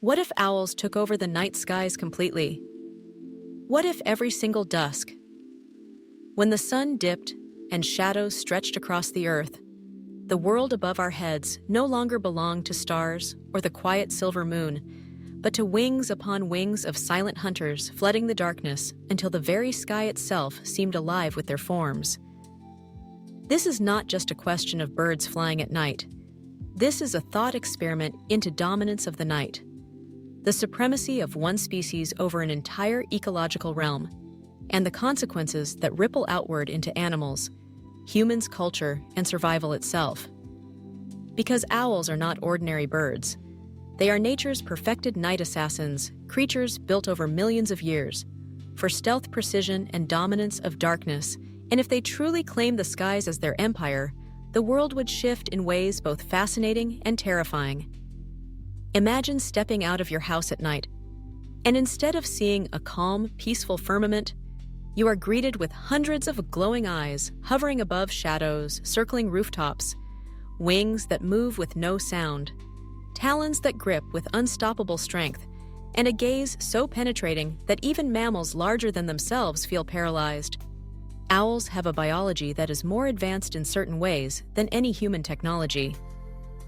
What if owls took over the night skies completely? What if every single dusk, when the sun dipped and shadows stretched across the earth, the world above our heads no longer belonged to stars or the quiet silver moon, but to wings upon wings of silent hunters flooding the darkness until the very sky itself seemed alive with their forms? This is not just a question of birds flying at night. This is a thought experiment into dominance of the night, the supremacy of one species over an entire ecological realm, and the consequences that ripple outward into animals, humans' culture, and survival itself. Because owls are not ordinary birds. They are nature's perfected night assassins, creatures built over millions of years, for stealth, precision, and dominance of darkness, and if they truly claim the skies as their empire, the world would shift in ways both fascinating and terrifying. Imagine stepping out of your house at night, and instead of seeing a calm, peaceful firmament, you are greeted with hundreds of glowing eyes hovering above shadows, circling rooftops, wings that move with no sound, talons that grip with unstoppable strength, and a gaze so penetrating that even mammals larger than themselves feel paralyzed. Owls have a biology that is more advanced in certain ways than any human technology.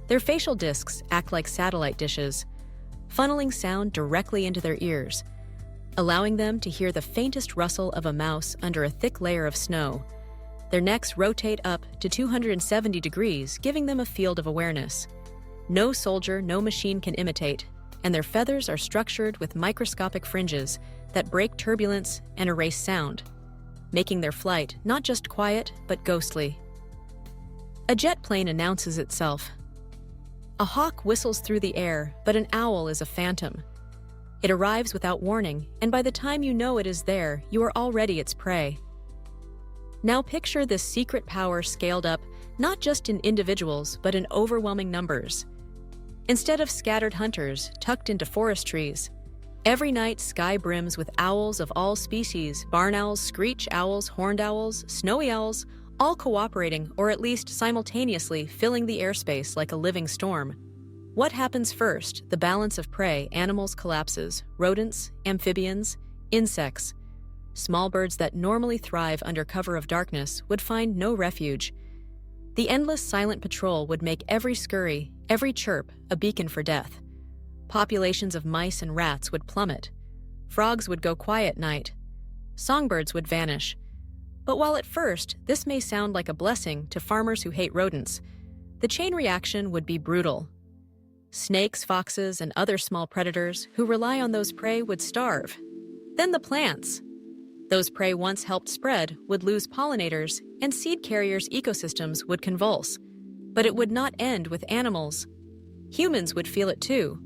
Their facial discs act like satellite dishes, funneling sound directly into their ears, allowing them to hear the faintest rustle of a mouse under a thick layer of snow. Their necks rotate up to 270 degrees, giving them a field of awareness. No soldier, no machine can imitate, and their feathers are structured with microscopic fringes that break turbulence and erase sound, making their flight not just quiet, but ghostly. A jet plane announces itself. A hawk whistles through the air, but an owl is a phantom. It arrives without warning, and by the time you know it is there, you are already its prey. Now picture this secret power scaled up, not just in individuals, but in overwhelming numbers. Instead of scattered hunters tucked into forest trees, every night sky brims with owls of all species: barn owls, screech owls, horned owls, snowy owls, all cooperating or at least simultaneously filling the airspace like a living storm. What happens first? The balance of prey. Animals collapses. Rodents, amphibians, insects. Small birds that normally thrive under cover of darkness would find no refuge. The endless silent patrol would make every scurry, every chirp, a beacon for death. Populations of mice and rats would plummet. Frogs would go quiet at night. Songbirds would vanish. But while at first this may sound like a blessing to farmers who hate rodents, the chain reaction would be brutal. Snakes, foxes, and other small predators who rely on those prey would starve. Then the plants. Those prey once helped spread would lose pollinators, and seed carriers' ecosystems would convulse. But it would not end with animals. Humans would feel it too.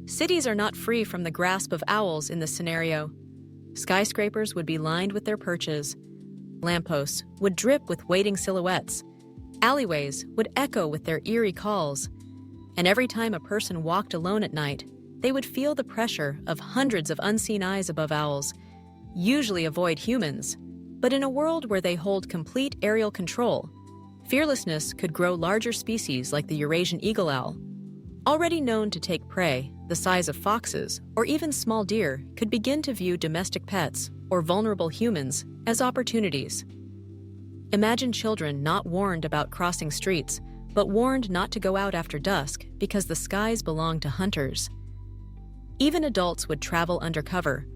Cities are not free from the grasp of owls in this scenario. Skyscrapers would be lined with their perches. Lampposts would drip with waiting silhouettes. Alleyways would echo with their eerie calls. And every time a person walked alone at night, they would feel the pressure of hundreds of unseen eyes above owls, usually avoid humans. But in a world where they hold complete aerial control, fearlessness could grow. Larger species like the Eurasian eagle owl, already known to take prey the size of foxes or even small deer, could begin to view domestic pets or vulnerable humans as opportunities. Imagine children not warned about crossing streets, but warned not to go out after dusk because the skies belong to hunters. Even adults would travel undercover,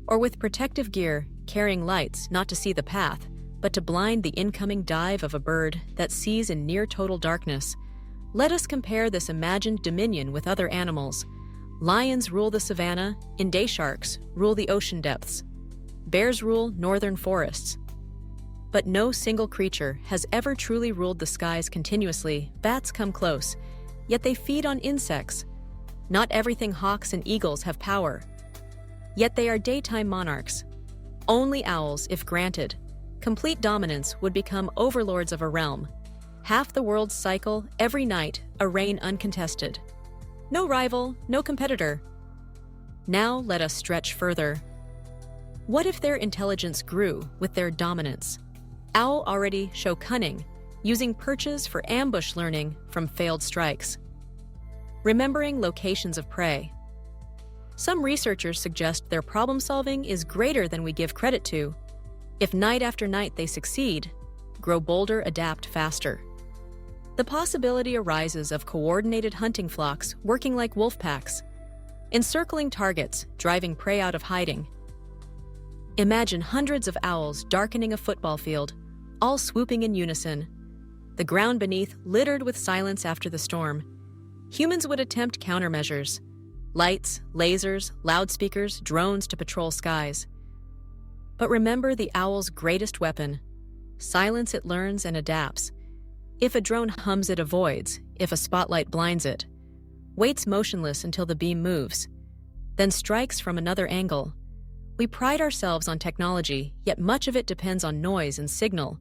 or with protective gear, carrying lights not to see the path, but to blind the incoming dive of a bird that sees in near total darkness. Let us compare this imagined dominion with other animals. Lions rule the savanna, day sharks rule the ocean depths. Bears rule northern forests. But no single creature has ever truly ruled the skies continuously. Bats come close, yet they feed on insects. Not everything hawks and eagles have power, yet they are daytime monarchs. Only owls, if granted complete dominance, would become overlords of a realm. Half the world's cycle, every night, a reign uncontested. No rival, no competitor. Now let us stretch further. What if their intelligence grew with their dominance? Owl already show cunning, using perches for ambush learning from failed strikes. Remembering locations of prey. Some researchers suggest their problem solving is greater than we give credit to. If night after night they succeed, grow bolder, adapt faster. The possibility arises of coordinated hunting flocks working like wolf packs, encircling targets, driving prey out of hiding. Imagine hundreds of owls darkening a football field, all swooping in unison. The ground beneath littered with silence after the storm. Humans would attempt countermeasures: lights, lasers, loudspeakers, drones to patrol skies. But remember the owl's greatest weapon: silence. It learns and adapts. If a drone hums, it avoids. If a spotlight blinds it, waits motionless until the beam moves, then strikes from another angle. We pride ourselves on technology, yet much of it depends on noise and signal.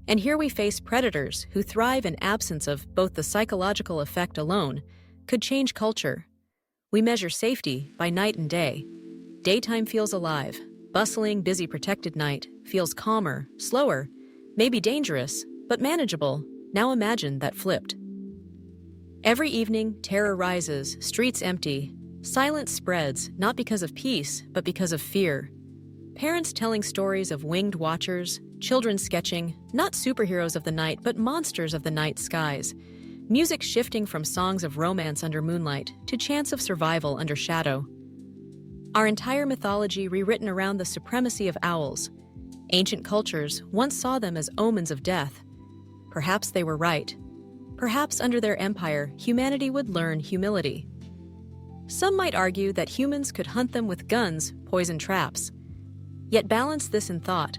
And here we face predators who thrive in absence of both. The psychological effect alone could change culture. We measure safety by night and day. Daytime feels alive. Bustling, busy, protected night feels calmer, slower, maybe dangerous, but manageable. Now imagine that flipped. Every evening, terror rises, streets empty. Silence spreads, not because of peace, but because of fear. Parents telling stories of winged watchers, children sketching, not superheroes of the night, but monsters of the night skies. Music shifting from songs of romance under moonlight to chants of survival under shadow. Our entire mythology rewritten around the supremacy of owls. Ancient cultures once saw them as omens of death. Perhaps they were right. Perhaps under their empire, humanity would learn humility. Some might argue that humans could hunt them with guns, poison traps. Yet balance this in thought.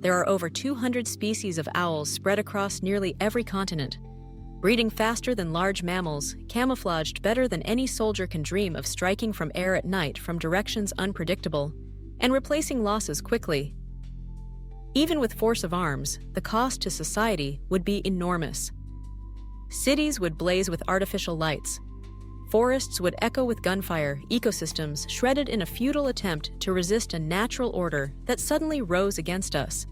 There are over 200 species of owls spread across nearly every continent, breeding faster than large mammals, camouflaged better than any soldier can dream of, striking from air at night from directions unpredictable, and replacing losses quickly. Even with force of arms, the cost to society would be enormous. Cities would blaze with artificial lights. Forests would echo with gunfire, ecosystems shredded in a futile attempt to resist a natural order that suddenly rose against us.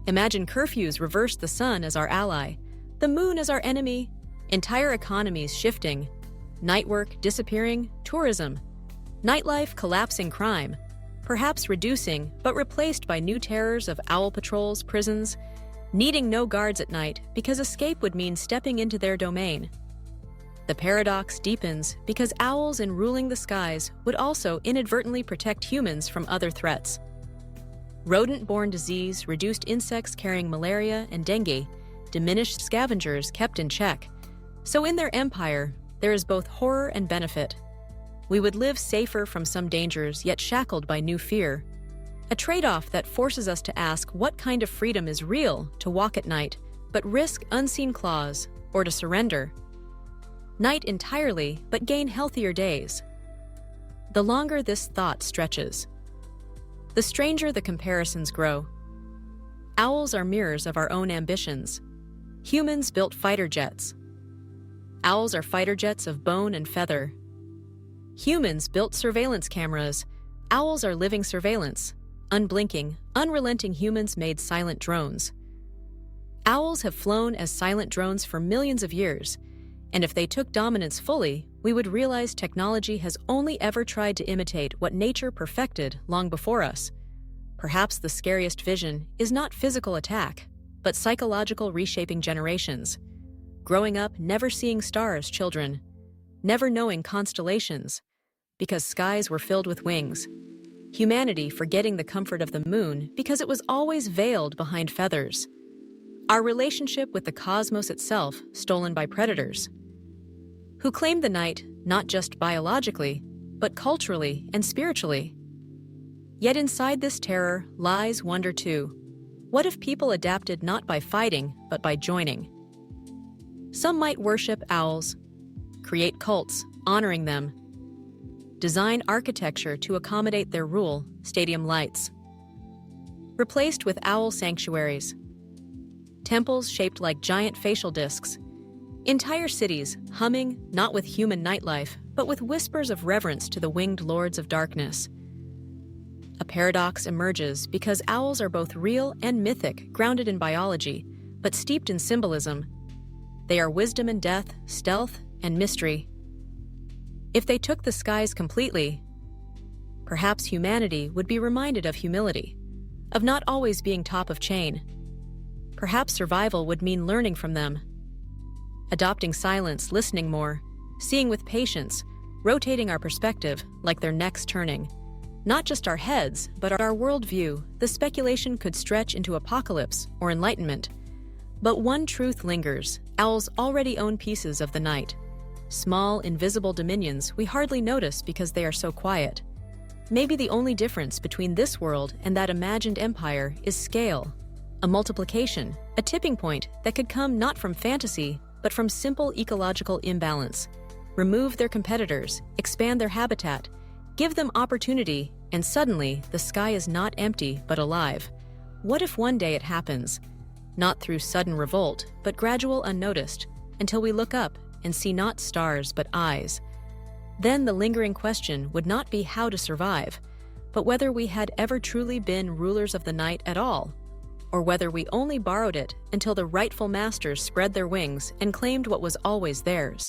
Imagine curfews reversed, the sun as our ally, the moon as our enemy, entire economies shifting, night work disappearing, tourism, nightlife collapsing, crime perhaps reducing, but replaced by new terrors of owl patrols, prisons, needing no guards at night because escape would mean stepping into their domain. The paradox deepens because owls in ruling the skies would also inadvertently protect humans from other threats. Rodent-borne disease, reduced insects carrying malaria and dengue, diminished scavengers kept in check. So in their empire, there is both horror and benefit. We would live safer from some dangers, yet shackled by new fear. A trade-off that forces us to ask what kind of freedom is real: to walk at night, but risk unseen claws, or to surrender. Night entirely, but gain healthier days. The longer this thought stretches, the stranger the comparisons grow. Owls are mirrors of our own ambitions. Humans built fighter jets. Owls are fighter jets of bone and feather. Humans built surveillance cameras. Owls are living surveillance. Unblinking, unrelenting humans made silent drones. Owls have flown as silent drones for millions of years, and if they took dominance fully, we would realize technology has only ever tried to imitate what nature perfected long before us. Perhaps the scariest vision is not physical attack, but psychological reshaping generations. Growing up never seeing stars, children, never knowing constellations, because skies were filled with wings. Humanity forgetting the comfort of the moon because it was always veiled behind feathers. Our relationship with the cosmos itself stolen by predators, who claimed the night not just biologically, but culturally and spiritually. Yet inside this terror lies wonder too. What if people adapted not by fighting, but by joining? Some might worship owls, create cults honoring them, design architecture to accommodate their rule, stadium lights, replaced with owl sanctuaries, temples shaped like giant facial discs, entire cities humming not with human nightlife, but with whispers of reverence to the winged lords of darkness. A paradox emerges because owls are both real and mythic, grounded in biology, but steeped in symbolism. They are wisdom and death, stealth and mystery. If they took the skies completely, perhaps humanity would be reminded of humility, of not always being top of chain. Perhaps survival would mean learning from them, adopting silence, listening more, seeing with patience, rotating our perspective like their necks turning. Not just our heads, but our worldview. The speculation could stretch into apocalypse or enlightenment. But one truth lingers: owls already own pieces of the night. Small, invisible dominions we hardly notice because they are so quiet. Maybe the only difference between this world and that imagined empire is scale, a multiplication, a tipping point that could come not from fantasy, but from simple ecological imbalance. Remove their competitors, expand their habitat, give them opportunity, and suddenly the sky is not empty but alive. What if one day it happens? Not through sudden revolt, but gradual, unnoticed, until we look up and see not stars but eyes. Then the lingering question would not be how to survive, but whether we had ever truly been rulers of the night at all, or whether we only borrowed it until the rightful masters spread their wings and claimed what was always theirs.